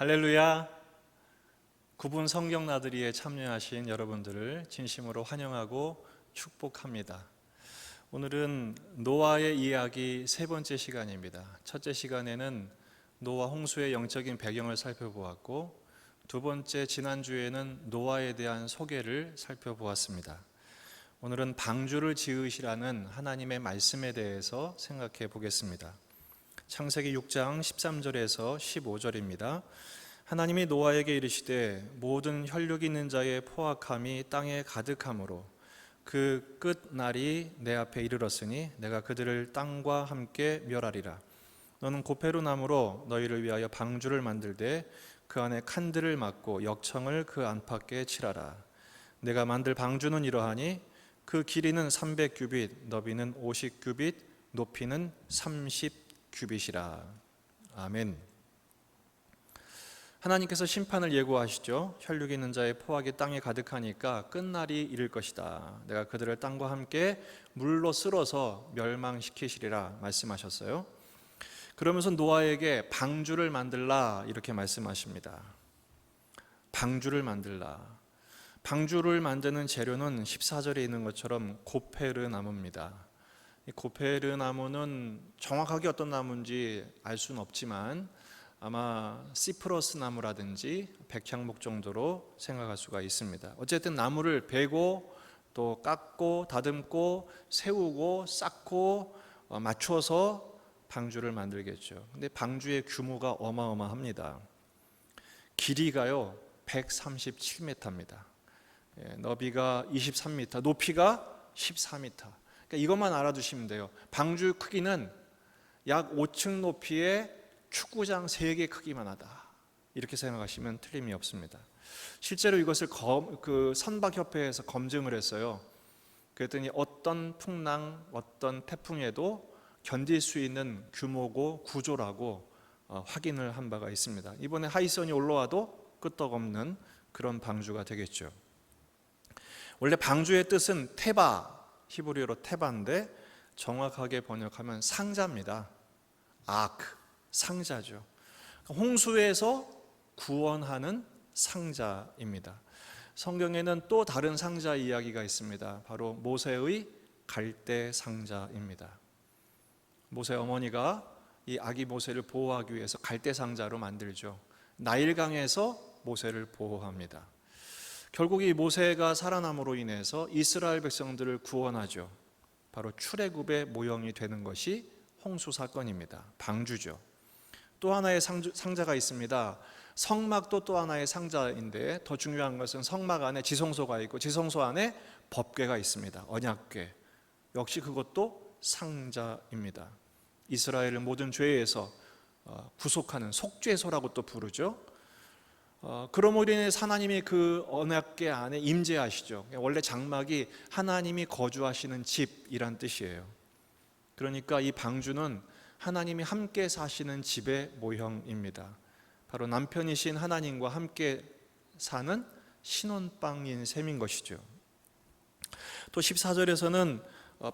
할렐루야. 구분 성경 나들이에 참여하신 여러분들을 진심으로 환영하고 축복합니다. 오늘은 노아의 이야기 세 번째 시간입니다. 첫째 시간에는 노아 홍수의 영적인 배경을 살펴보았고, 두 번째 지난주에는 노아에 대한 소개를 살펴보았습니다. 오늘은 방주를 지으시라는 하나님의 말씀에 대해서 생각해 보겠습니다. 창세기 6장 13절에서 15절입니다. 하나님이 노아에게 이르시되 모든 혈육 있는 자의 포악함이 땅에 가득하므로 그 끝날이 내 앞에 이르렀으니 내가 그들을 땅과 함께 멸하리라. 너는 고페루 나무로 너희를 위하여 방주를 만들되 그 안에 칸들을 막고 역청을 그 안팎에 칠하라. 내가 만들 방주는 이러하니 그 길이는 300규빗, 너비는 50규빗, 높이는 30규빗이라. 아멘. 하나님께서 심판을 예고하시죠. 혈육 있는 자의 포악이 땅에 가득하니까 끝날이 이를 것이다. 내가 그들을 땅과 함께 물로 쓸어서 멸망시키시리라 말씀하셨어요. 그러면서 노아에게 방주를 만들라 이렇게 말씀하십니다. 방주를 만들라. 방주를 만드는 재료는 14절에 있는 것처럼 고페르 나무입니다. 이 고페르 나무는 정확하게 어떤 나무인지 알 수는 없지만 아마 시프러스 나무라든지 백향목 정도로 생각할 수가 있습니다. 어쨌든 나무를 베고 또 깎고 다듬고 세우고 쌓고 맞춰서 방주를 만들겠죠. 근데 방주의 규모가 어마어마합니다. 길이가요 137m입니다. 너비가 23m, 높이가 14m. 그러니까 이것만 알아두시면 돼요. 방주 크기는 약 5층 높이의 축구장 3개 크기만 하다. 이렇게 생각하시면 틀림이 없습니다. 실제로 이것을 선박협회에서 검증을 했어요. 그랬더니 어떤 풍랑, 어떤 태풍에도 견딜 수 있는 규모고 구조라고 확인을 한 바가 있습니다. 이번에 하이선이 올라와도 끄떡없는 그런 방주가 되겠죠. 원래 방주의 뜻은 테바, 히브리어로 테바인데 정확하게 번역하면 상자입니다. 아크, 상자죠. 홍수에서 구원하는 상자입니다. 성경에는 또 다른 상자 이야기가 있습니다. 바로 모세의 갈대 상자입니다. 모세 어머니가 이 아기 모세를 보호하기 위해서 갈대 상자로 만들죠. 나일강에서 모세를 보호합니다. 결국 이 모세가 살아남으로 인해서 이스라엘 백성들을 구원하죠. 바로 출애굽의 모형이 되는 것이 홍수 사건입니다. 방주죠. 또 하나의 상자가 있습니다. 성막도 또 하나의 상자인데 더 중요한 것은 성막 안에 지성소가 있고 지성소 안에 법궤가 있습니다. 언약궤. 역시 그것도 상자입니다. 이스라엘을 모든 죄에서 구속하는 속죄소라고 또 부르죠. 그러므로 인해서 하나님이 그 언약궤 안에 임재하시죠. 원래 장막이 하나님이 거주하시는 집이란 뜻이에요. 그러니까 이 방주는 하나님이 함께 사시는 집의 모형입니다. 바로 남편이신 하나님과 함께 사는 신혼방인 셈인 것이죠. 또 14절에서는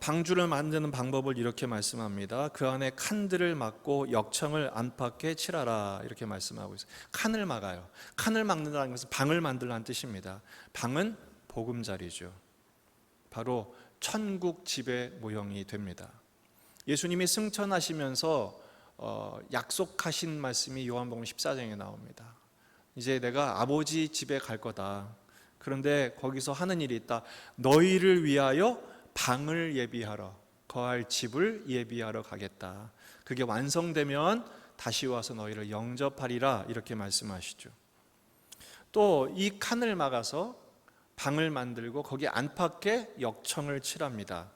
방주를 만드는 방법을 이렇게 말씀합니다. 그 안에 칸들을 막고 역청을 안팎에 칠하라 이렇게 말씀하고 있어요. 칸을 막아요. 칸을 막는다는 것은 방을 만들라는 뜻입니다. 방은 보금자리죠. 바로 천국 집의 모형이 됩니다. 예수님이 승천하시면서 약속하신 말씀이 요한복음 14장에 나옵니다. 이제 내가 아버지 집에 갈 거다. 그런데 거기서 하는 일이 있다. 너희를 위하여 방을 예비하러, 거할 집을 예비하러 가겠다. 그게 완성되면 다시 와서 너희를 영접하리라 이렇게 말씀하시죠. 또 이 칸을 막아서 방을 만들고 거기 안팎에 역청을 칠합니다.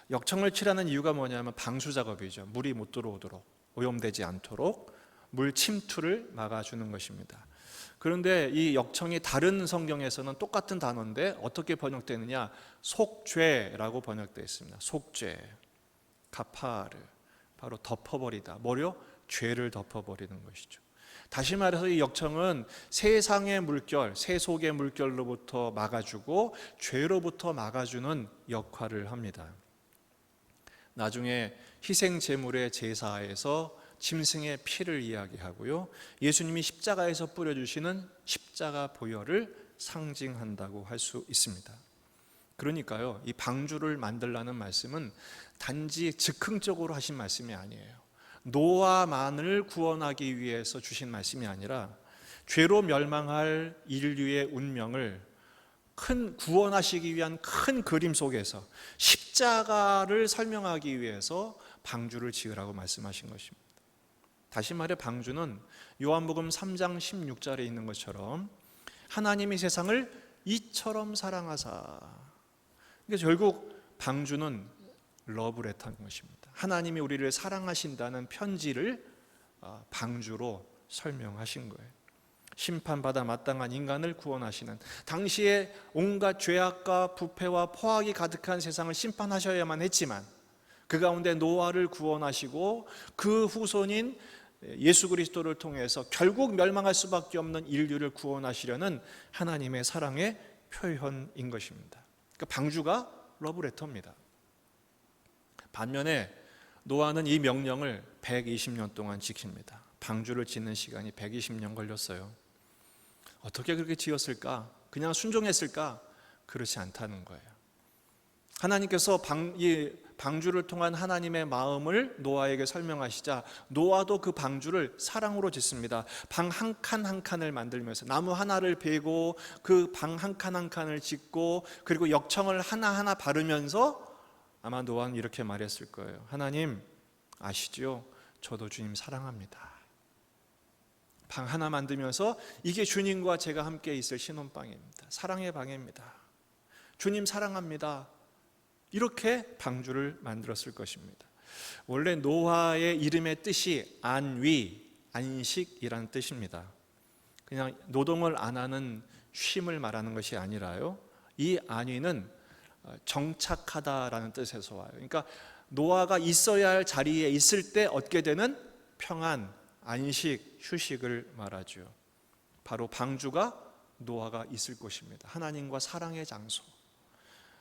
역청을 칠하는 이유가 뭐냐면 방수 작업이죠. 물이 못 들어오도록, 오염되지 않도록 물 침투를 막아주는 것입니다. 그런데 이 역청이 다른 성경에서는 똑같은 단어인데 어떻게 번역되느냐? 속죄라고 번역되어 있습니다. 속죄, 가파르, 바로 덮어버리다. 뭐요? 죄를 덮어버리는 것이죠. 다시 말해서 이 역청은 세상의 물결, 세속의 물결로부터 막아주고 죄로부터 막아주는 역할을 합니다. 나중에 희생 제물의 제사에서 짐승의 피를 이야기하고요, 예수님이 십자가에서 뿌려주시는 십자가 보혈을 상징한다고 할 수 있습니다. 그러니까요, 이 방주를 만들라는 말씀은 단지 즉흥적으로 하신 말씀이 아니에요. 노아만을 구원하기 위해서 주신 말씀이 아니라 죄로 멸망할 인류의 운명을 구원하시기 위한 큰 그림 속에서 십자가를 설명하기 위해서 방주를 지으라고 말씀하신 것입니다. 다시 말해 방주는 요한복음 3장 16절에 있는 것처럼 하나님이 세상을 이처럼 사랑하사, 그러니까 결국 방주는 러브레터인 것입니다. 하나님이 우리를 사랑하신다는 편지를 방주로 설명하신 거예요. 심판받아 마땅한 인간을 구원하시는, 당시에 온갖 죄악과 부패와 포악이 가득한 세상을 심판하셔야만 했지만 그 가운데 노아를 구원하시고 그 후손인 예수 그리스도를 통해서 결국 멸망할 수밖에 없는 인류를 구원하시려는 하나님의 사랑의 표현인 것입니다. 그러니까 방주가 러브레터입니다. 반면에 노아는 이 명령을 120년 동안 지킵니다. 방주를 짓는 시간이 120년 걸렸어요. 어떻게 그렇게 지었을까? 그냥 순종했을까? 그렇지 않다는 거예요. 하나님께서 이 방주를 통한 하나님의 마음을 노아에게 설명하시자 노아도 그 방주를 사랑으로 짓습니다. 방 한 칸 한 칸을 만들면서 나무 하나를 베고 그 방 한 칸 한 칸을 짓고 그리고 역청을 하나하나 바르면서 아마 노아는 이렇게 말했을 거예요. 하나님 아시죠? 저도 주님 사랑합니다. 방 하나 만들면서 이게 주님과 제가 함께 있을 신혼방입니다. 사랑의 방입니다. 주님 사랑합니다. 이렇게 방주를 만들었을 것입니다. 원래 노아의 이름의 뜻이 안위, 안식이라는 뜻입니다. 그냥 노동을 안 하는 쉼을 말하는 것이 아니라요, 이 안위는 정착하다라는 뜻에서 와요. 그러니까 노아가 있어야 할 자리에 있을 때 얻게 되는 평안, 안식, 휴식을 말하죠. 바로 방주가 노아가 있을 곳입니다. 하나님과 사랑의 장소.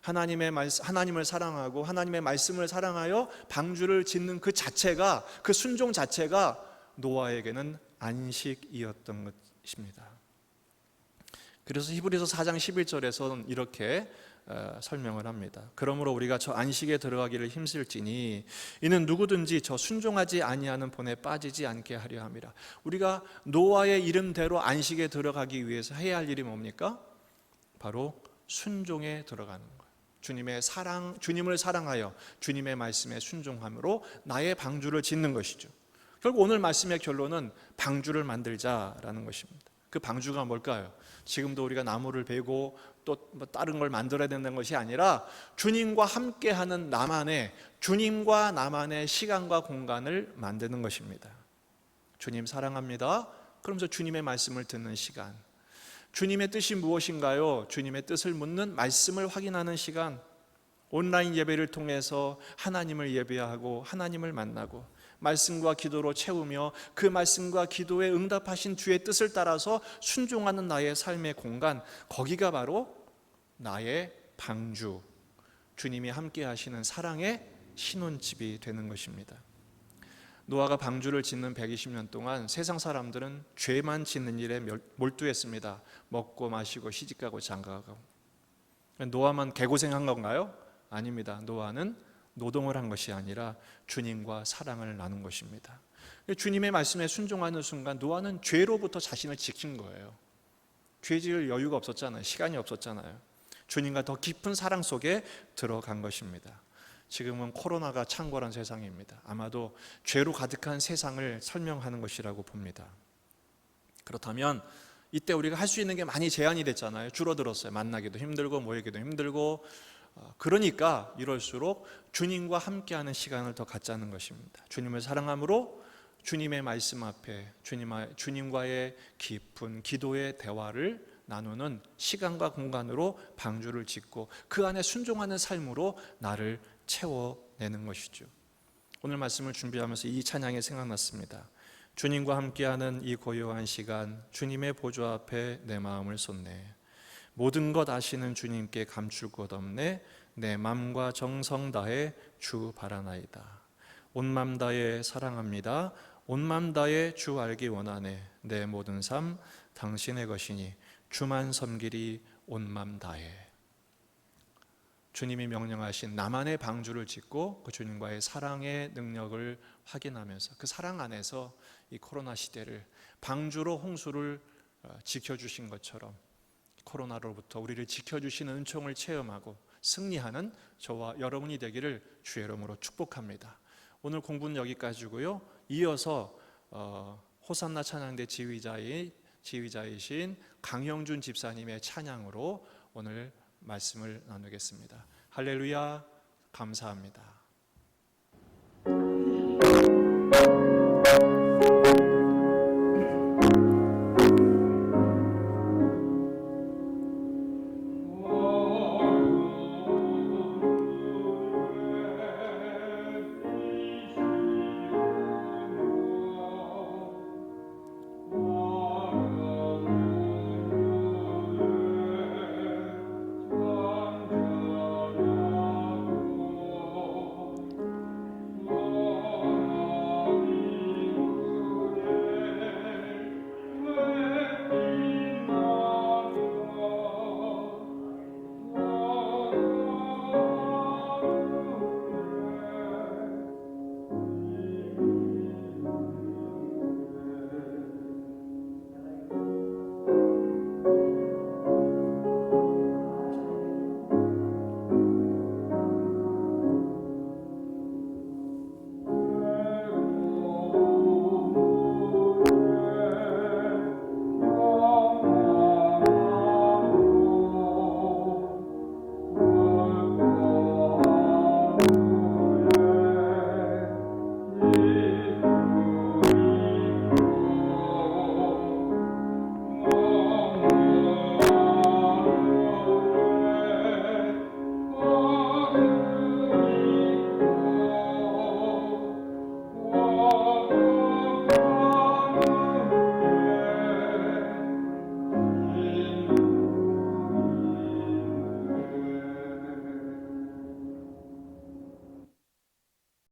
하나님을 사랑하고 하나님의 말씀을 사랑하여 방주를 짓는 그 자체가, 그 순종 자체가 노아에게는 안식이었던 것입니다. 그래서 히브리서 4장 11절에서는 이렇게 설명을 합니다. 그러므로 우리가 저 안식에 들어가기를 힘쓸지니 이는 누구든지 저 순종하지 아니하는 본에 빠지지 않게 하려 함이라. 우리가 노아의 이름대로 안식에 들어가기 위해서 해야 할 일이 뭡니까? 바로 순종에 들어가는 거예요. 주님을 사랑하여 주님의 말씀에 순종함으로 나의 방주를 짓는 것이죠. 결국 오늘 말씀의 결론은 방주를 만들자라는 것입니다. 그 방주가 뭘까요? 지금도 우리가 나무를 베고 또 다른 걸 만들어야 된다는 것이 아니라 주님과 함께하는 주님과 나만의 시간과 공간을 만드는 것입니다. 주님 사랑합니다. 그러면서 주님의 말씀을 듣는 시간. 주님의 뜻이 무엇인가요? 주님의 뜻을 묻는 말씀을 확인하는 시간. 온라인 예배를 통해서 하나님을 예배하고 하나님을 만나고 말씀과 기도로 채우며 그 말씀과 기도에 응답하신 주의 뜻을 따라서 순종하는 나의 삶의 공간, 거기가 바로 나의 방주, 주님이 함께 하시는 사랑의 신혼집이 되는 것입니다. 노아가 방주를 짓는 120년 동안 세상 사람들은 죄만 짓는 일에 몰두했습니다. 먹고 마시고 시집가고 장가가고. 노아만 개고생한 건가요? 아닙니다. 노아는 노동을 한 것이 아니라 주님과 사랑을 나눈 것입니다. 주님의 말씀에 순종하는 순간 노아는 죄로부터 자신을 지킨 거예요. 죄 지을 여유가 없었잖아요. 시간이 없었잖아요. 주님과 더 깊은 사랑 속에 들어간 것입니다. 지금은 코로나가 창궐한 세상입니다. 아마도 죄로 가득한 세상을 설명하는 것이라고 봅니다. 그렇다면 이때 우리가 할 수 있는 게 많이 제한이 됐잖아요. 줄어들었어요. 만나기도 힘들고 모이기도 힘들고. 그러니까 이럴수록 주님과 함께하는 시간을 더 갖자는 것입니다. 주님을 사랑함으로 주님의 말씀 앞에 주님과의 깊은 기도의 대화를 나누는 시간과 공간으로 방주를 짓고 그 안에 순종하는 삶으로 나를 채워내는 것이죠. 오늘 말씀을 준비하면서 이 찬양이 생각났습니다. 주님과 함께하는 이 고요한 시간, 주님의 보좌 앞에 내 마음을 쏟네. 모든 것 아시는 주님께 감출 것 없네. 내 맘과 정성 다해 주 바라나이다. 온 맘 다해 사랑합니다. 온 맘 다해 주 알기 원하네. 내 모든 삶 당신의 것이니 주만 섬기리 온 맘 다해. 주님이 명령하신 나만의 방주를 짓고 그 주님과의 사랑의 능력을 확인하면서 그 사랑 안에서 이 코로나 시대를 방주로 홍수를 지켜주신 것처럼 코로나로부터 우리를 지켜주시는 은총을 체험하고 승리하는 저와 여러분이 되기를 주의 이름으로 축복합니다. 오늘 공부는 여기까지고요. 이어서 호산나 찬양대 지휘자이신 강형준 집사님의 찬양으로 오늘 말씀을 나누겠습니다. 할렐루야, 감사합니다.